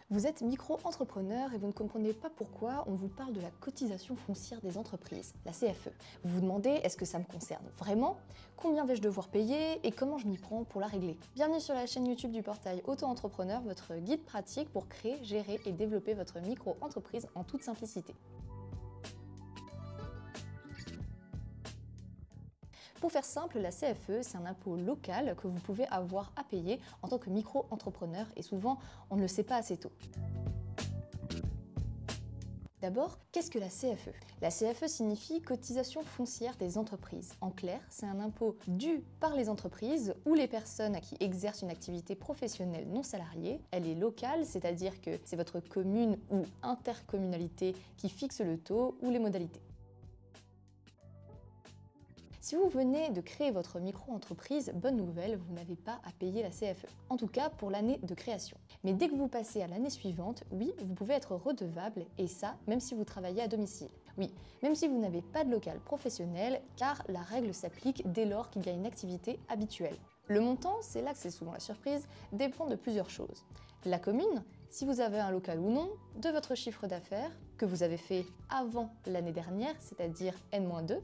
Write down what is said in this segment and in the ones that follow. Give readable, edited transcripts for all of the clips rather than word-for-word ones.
Vous êtes micro-entrepreneur et vous ne comprenez pas pourquoi on vous parle de la cotisation foncière des entreprises, la CFE. Vous vous demandez, est-ce que ça me concerne vraiment? Combien vais-je devoir payer et comment je m'y prends pour la régler? Bienvenue sur la chaîne YouTube du portail Auto-entrepreneur, votre guide pratique pour créer, gérer et développer votre micro-entreprise en toute simplicité. Pour faire simple, la CFE, c'est un impôt local que vous pouvez avoir à payer en tant que micro-entrepreneur et souvent, on ne le sait pas assez tôt. D'abord, qu'est-ce que la CFE? La CFE signifie cotisation foncière des entreprises. En clair, c'est un impôt dû par les entreprises ou les personnes qui exercent une activité professionnelle non salariée. Elle est locale, c'est-à-dire que c'est votre commune ou intercommunalité qui fixe le taux ou les modalités. Si vous venez de créer votre micro-entreprise, bonne nouvelle, vous n'avez pas à payer la CFE. En tout cas pour l'année de création. Mais dès que vous passez à l'année suivante, oui, vous pouvez être redevable, et ça, même si vous travaillez à domicile. Oui, même si vous n'avez pas de local professionnel, car la règle s'applique dès lors qu'il y a une activité habituelle. Le montant, c'est là que c'est souvent la surprise, dépend de plusieurs choses. La commune, si vous avez un local ou non, de votre chiffre d'affaires, que vous avez fait avant l'année dernière, c'est-à-dire N-2,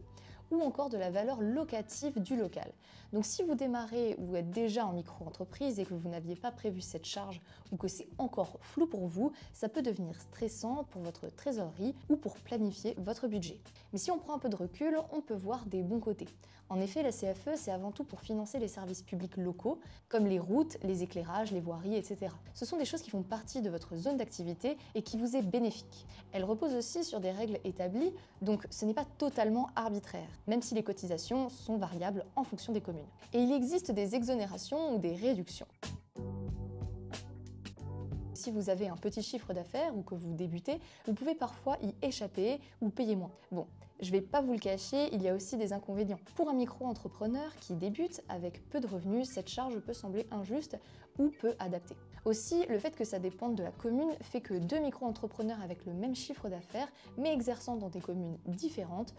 ou encore de la valeur locative du local. Donc si vous démarrez ou êtes déjà en micro-entreprise et que vous n'aviez pas prévu cette charge ou que c'est encore flou pour vous, ça peut devenir stressant pour votre trésorerie ou pour planifier votre budget. Mais si on prend un peu de recul, on peut voir des bons côtés. En effet, la CFE, c'est avant tout pour financer les services publics locaux, comme les routes, les éclairages, les voiries, etc. Ce sont des choses qui font partie de votre zone d'activité et qui vous est bénéfique. Elle repose aussi sur des règles établies, donc ce n'est pas totalement arbitraire, même si les cotisations sont variables en fonction des communes. Et il existe des exonérations ou des réductions. Si vous avez un petit chiffre d'affaires ou que vous débutez, vous pouvez parfois y échapper ou payer moins. Bon, je vais pas vous le cacher, il y a aussi des inconvénients. Pour un micro-entrepreneur qui débute avec peu de revenus, cette charge peut sembler injuste ou peu adaptée. Aussi, le fait que ça dépende de la commune fait que deux micro-entrepreneurs avec le même chiffre d'affaires, mais exerçant dans des communes différentes,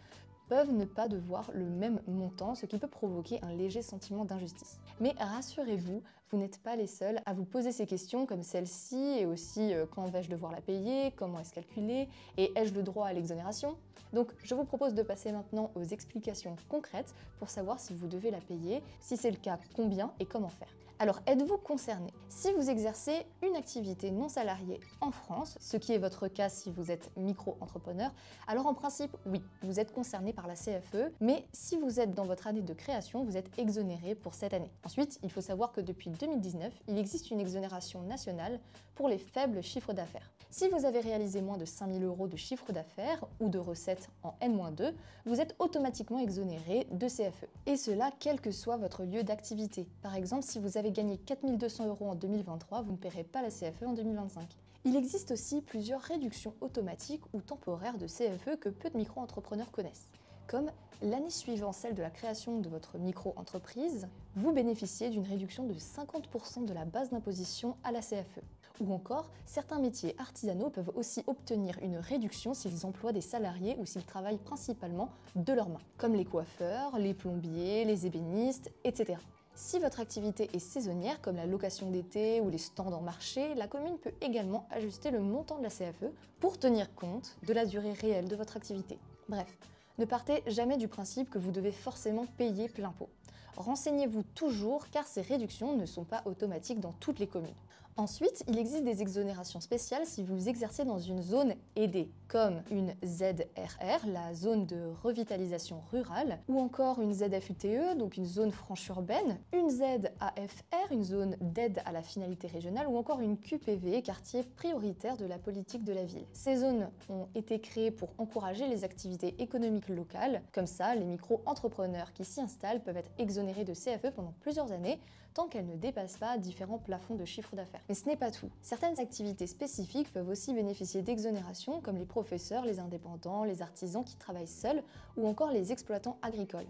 peuvent ne pas devoir le même montant, ce qui peut provoquer un léger sentiment d'injustice. Mais rassurez-vous, vous n'êtes pas les seuls à vous poser ces questions comme celle-ci, et aussi quand vais-je devoir la payer, comment est-ce calculé, et ai-je le droit à l'exonération? Donc je vous propose de passer maintenant aux explications concrètes pour savoir si vous devez la payer, si c'est le cas, combien et comment faire. Alors êtes-vous concerné? Si vous exercez une activité non salariée en France, ce qui est votre cas si vous êtes micro-entrepreneur, alors en principe oui, vous êtes concerné par la CFE, mais si vous êtes dans votre année de création, vous êtes exonéré pour cette année. Ensuite, il faut savoir que depuis 2019, il existe une exonération nationale pour les faibles chiffres d'affaires. Si vous avez réalisé moins de 5 000 € de chiffre d'affaires ou de recettes en N-2, vous êtes automatiquement exonéré de CFE. Et cela quel que soit votre lieu d'activité. Par exemple, si vous avez gagné 4 200 € en 2023, vous ne paierez pas la CFE en 2025. Il existe aussi plusieurs réductions automatiques ou temporaires de CFE que peu de micro-entrepreneurs connaissent. Comme l'année suivant celle de la création de votre micro-entreprise, vous bénéficiez d'une réduction de 50% de la base d'imposition à la CFE. Ou encore, certains métiers artisanaux peuvent aussi obtenir une réduction s'ils emploient des salariés ou s'ils travaillent principalement de leurs mains, comme les coiffeurs, les plombiers, les ébénistes, etc. Si votre activité est saisonnière, comme la location d'été ou les stands en marché, la commune peut également ajuster le montant de la CFE pour tenir compte de la durée réelle de votre activité. Bref, ne partez jamais du principe que vous devez forcément payer plein pot. Renseignez-vous toujours car ces réductions ne sont pas automatiques dans toutes les communes. Ensuite, il existe des exonérations spéciales si vous exercez dans une zone aidée, comme une ZRR, la zone de revitalisation rurale, ou encore une ZFUTE, donc une zone franche urbaine, une ZAFR, une zone d'aide à la finalité régionale, ou encore une QPV, quartier prioritaire de la politique de la ville. Ces zones ont été créées pour encourager les activités économiques locales, comme ça les micro-entrepreneurs qui s'y installent peuvent être exonérés de CFE pendant plusieurs années, tant qu'elles ne dépassent pas différents plafonds de chiffre d'affaires. Mais ce n'est pas tout. Certaines activités spécifiques peuvent aussi bénéficier d'exonérations, comme les professeurs, les indépendants, les artisans qui travaillent seuls, ou encore les exploitants agricoles.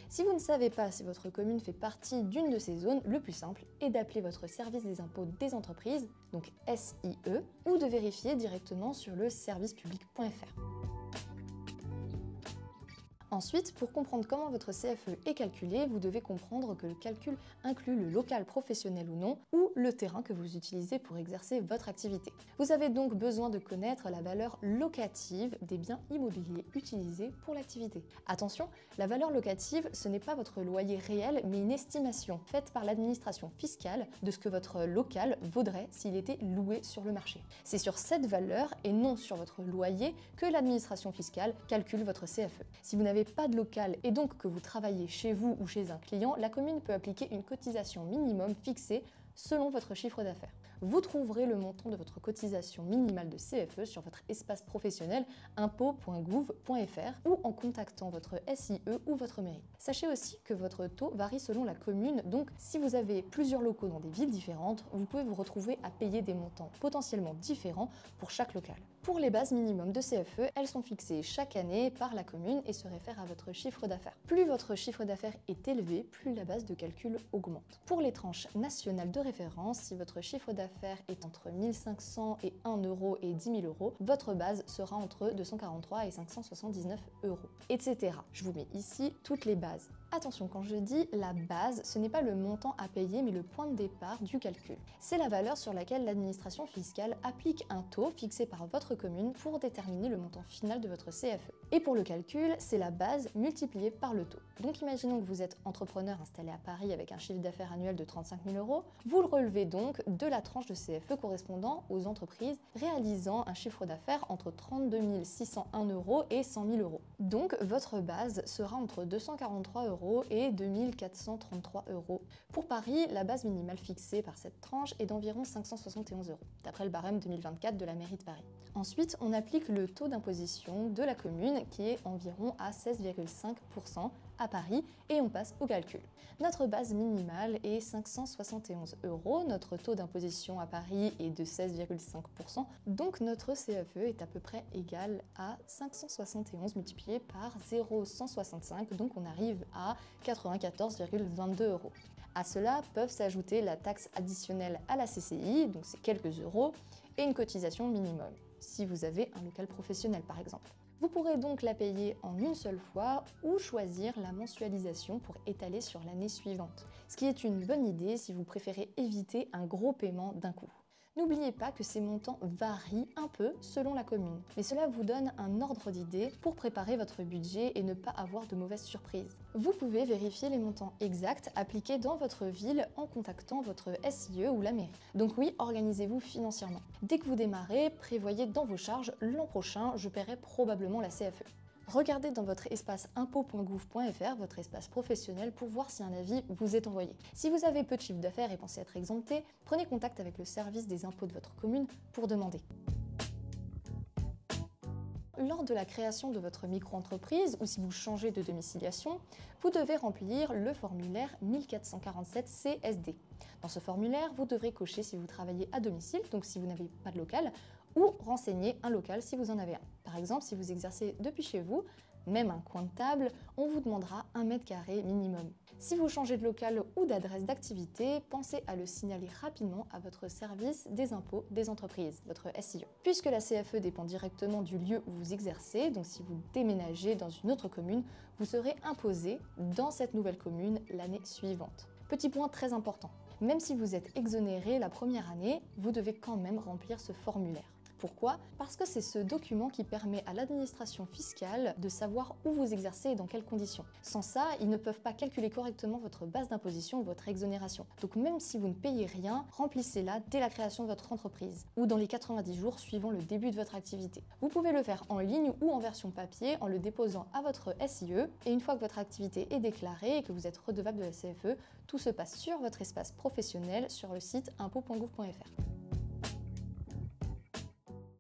Si vous ne savez pas si votre commune fait partie d'une de ces zones, le plus simple est d'appeler votre service des impôts des entreprises, donc SIE, ou de vérifier directement sur le servicepublic.fr. Ensuite, pour comprendre comment votre CFE est calculé, vous devez comprendre que le calcul inclut le local professionnel ou non, ou le terrain que vous utilisez pour exercer votre activité. Vous avez donc besoin de connaître la valeur locative des biens immobiliers utilisés pour l'activité. Attention, la valeur locative, ce n'est pas votre loyer réel, mais une estimation faite par l'administration fiscale de ce que votre local vaudrait s'il était loué sur le marché. C'est sur cette valeur et non sur votre loyer que l'administration fiscale calcule votre CFE. Si vous n'avez pas de local et donc que vous travaillez chez vous ou chez un client, la commune peut appliquer une cotisation minimum fixée selon votre chiffre d'affaires. Vous trouverez le montant de votre cotisation minimale de CFE sur votre espace professionnel impôts.gouv.fr ou en contactant votre SIE ou votre mairie. Sachez aussi que votre taux varie selon la commune, donc si vous avez plusieurs locaux dans des villes différentes, vous pouvez vous retrouver à payer des montants potentiellement différents pour chaque local. Pour les bases minimums de CFE, elles sont fixées chaque année par la commune et se réfèrent à votre chiffre d'affaires. Plus votre chiffre d'affaires est élevé, plus la base de calcul augmente. Pour les tranches nationales de référence, si votre chiffre d'affaires est entre 1500 et 1 euro et 10 000 euros, votre base sera entre 243 et 579 euros, etc. Je vous mets ici toutes les bases. Attention, quand je dis la base, ce n'est pas le montant à payer, mais le point de départ du calcul. C'est la valeur sur laquelle l'administration fiscale applique un taux fixé par votre commune pour déterminer le montant final de votre CFE. Et pour le calcul, c'est la base multipliée par le taux. Donc imaginons que vous êtes entrepreneur installé à Paris avec un chiffre d'affaires annuel de 35 000 euros. Vous le relevez donc de la tranche de CFE correspondant aux entreprises réalisant un chiffre d'affaires entre 32 601 euros et 100 000 euros. Donc votre base sera entre 243 euros et 2433 euros. Pour Paris, la base minimale fixée par cette tranche est d'environ 571 euros, d'après le barème 2024 de la mairie de Paris. Ensuite, on applique le taux d'imposition de la commune qui est environ à 16,5% à Paris et on passe au calcul. Notre base minimale est 571 euros, notre taux d'imposition à Paris est de 16,5%, donc notre CFE est à peu près égal à 571 multiplié par 0,165, donc on arrive à 94,22 euros. À cela peuvent s'ajouter la taxe additionnelle à la CCI, donc c'est quelques euros, et une cotisation minimum, si vous avez un local professionnel par exemple. Vous pourrez donc la payer en une seule fois ou choisir la mensualisation pour étaler sur l'année suivante, ce qui est une bonne idée si vous préférez éviter un gros paiement d'un coup. N'oubliez pas que ces montants varient un peu selon la commune, mais cela vous donne un ordre d'idée pour préparer votre budget et ne pas avoir de mauvaises surprises. Vous pouvez vérifier les montants exacts appliqués dans votre ville en contactant votre SIE ou la mairie. Donc oui, organisez-vous financièrement. Dès que vous démarrez, prévoyez dans vos charges l'an prochain, je paierai probablement la CFE. Regardez dans votre espace impôts.gouv.fr, votre espace professionnel, pour voir si un avis vous est envoyé. Si vous avez peu de chiffre d'affaires et pensez être exempté, prenez contact avec le service des impôts de votre commune pour demander. Lors de la création de votre micro-entreprise ou si vous changez de domiciliation, vous devez remplir le formulaire 1447 CSD. Dans ce formulaire, vous devrez cocher si vous travaillez à domicile, donc si vous n'avez pas de local, ou renseigner un local si vous en avez un. Par exemple, si vous exercez depuis chez vous, même un coin de table, on vous demandera 1 mètre carré minimum. Si vous changez de local ou d'adresse d'activité, pensez à le signaler rapidement à votre service des impôts des entreprises, votre SIE. Puisque la CFE dépend directement du lieu où vous exercez, donc si vous déménagez dans une autre commune, vous serez imposé dans cette nouvelle commune l'année suivante. Petit point très important, même si vous êtes exonéré la première année, vous devez quand même remplir ce formulaire. Pourquoi? Parce que c'est ce document qui permet à l'administration fiscale de savoir où vous exercez et dans quelles conditions. Sans ça, ils ne peuvent pas calculer correctement votre base d'imposition ou votre exonération. Donc même si vous ne payez rien, remplissez-la dès la création de votre entreprise ou dans les 90 jours suivant le début de votre activité. Vous pouvez le faire en ligne ou en version papier en le déposant à votre SIE et une fois que votre activité est déclarée et que vous êtes redevable de la CFE, tout se passe sur votre espace professionnel sur le site impôts.gouv.fr.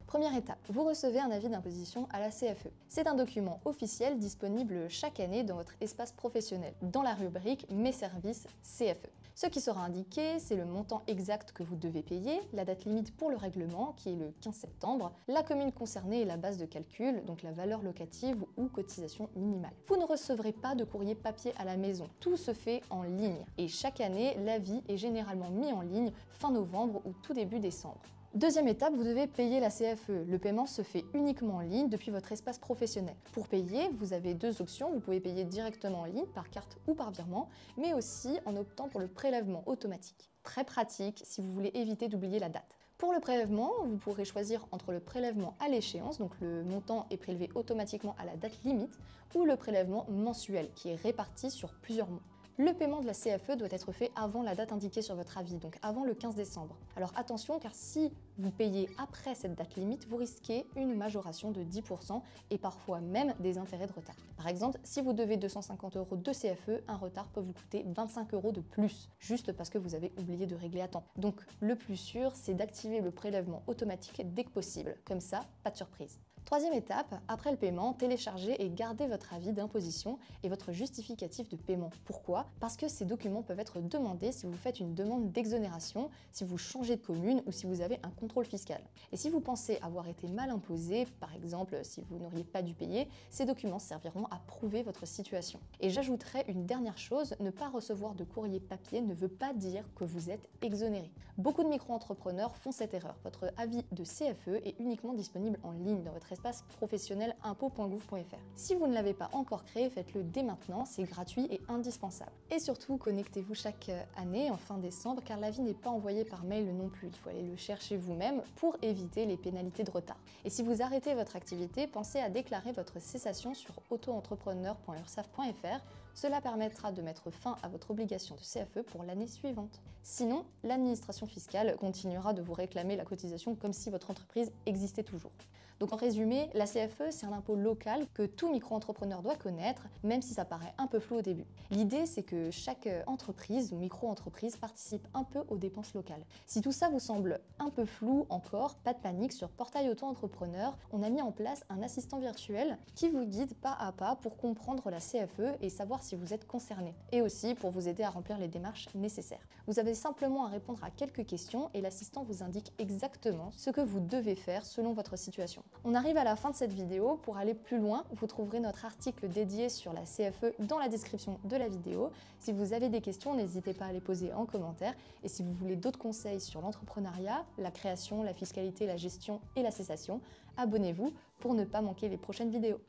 Première étape, vous recevez un avis d'imposition à la CFE. C'est un document officiel disponible chaque année dans votre espace professionnel, dans la rubrique Mes services CFE. Ce qui sera indiqué, c'est le montant exact que vous devez payer, la date limite pour le règlement, qui est le 15 septembre, la commune concernée et la base de calcul, donc la valeur locative ou cotisation minimale. Vous ne recevrez pas de courrier papier à la maison, tout se fait en ligne. Et chaque année, l'avis est généralement mis en ligne fin novembre ou tout début décembre. Deuxième étape, vous devez payer la CFE. Le paiement se fait uniquement en ligne depuis votre espace professionnel. Pour payer, vous avez deux options. Vous pouvez payer directement en ligne, par carte ou par virement, mais aussi en optant pour le prélèvement automatique. Très pratique si vous voulez éviter d'oublier la date. Pour le prélèvement, vous pourrez choisir entre le prélèvement à l'échéance, donc le montant est prélevé automatiquement à la date limite, ou le prélèvement mensuel, qui est réparti sur plusieurs mois. Le paiement de la CFE doit être fait avant la date indiquée sur votre avis, donc avant le 15 décembre. Alors attention, car si vous payez après cette date limite, vous risquez une majoration de 10% et parfois même des intérêts de retard. Par exemple, si vous devez 250 € de CFE, un retard peut vous coûter 25 € de plus, juste parce que vous avez oublié de régler à temps. Donc le plus sûr, c'est d'activer le prélèvement automatique dès que possible. Comme ça, pas de surprise. Troisième étape, après le paiement, téléchargez et gardez votre avis d'imposition et votre justificatif de paiement. Pourquoi? Parce que ces documents peuvent être demandés si vous faites une demande d'exonération, si vous changez de commune ou si vous avez un contrôle fiscal. Et si vous pensez avoir été mal imposé, par exemple si vous n'auriez pas dû payer, ces documents serviront à prouver votre situation. Et j'ajouterai une dernière chose, ne pas recevoir de courrier papier ne veut pas dire que vous êtes exonéré. Beaucoup de micro-entrepreneurs font cette erreur. Votre avis de CFE est uniquement disponible en ligne dans votre espace professionnel impôts.gouv.fr. Si vous ne l'avez pas encore créé, faites-le dès maintenant, c'est gratuit et indispensable. Et surtout, connectez-vous chaque année en fin décembre car l'avis n'est pas envoyé par mail non plus, il faut aller le chercher vous-même pour éviter les pénalités de retard. Et si vous arrêtez votre activité, pensez à déclarer votre cessation sur auto-entrepreneur.ursaf.fr. Cela permettra de mettre fin à votre obligation de CFE pour l'année suivante. Sinon, l'administration fiscale continuera de vous réclamer la cotisation comme si votre entreprise existait toujours. Donc en résumé, la CFE, c'est un impôt local que tout micro-entrepreneur doit connaître, même si ça paraît un peu flou au début. L'idée, c'est que chaque entreprise ou micro-entreprise participe un peu aux dépenses locales. Si tout ça vous semble un peu flou encore, pas de panique, sur Portail Auto-entrepreneur, on a mis en place un assistant virtuel qui vous guide pas à pas pour comprendre la CFE et savoir si vous êtes concerné, et aussi pour vous aider à remplir les démarches nécessaires. Vous avez simplement à répondre à quelques questions et l'assistant vous indique exactement ce que vous devez faire selon votre situation. On arrive à la fin de cette vidéo. Pour aller plus loin, vous trouverez notre article dédié sur la CFE dans la description de la vidéo. Si vous avez des questions, n'hésitez pas à les poser en commentaire. Et si vous voulez d'autres conseils sur l'entrepreneuriat, la création, la fiscalité, la gestion et la cessation, abonnez-vous pour ne pas manquer les prochaines vidéos.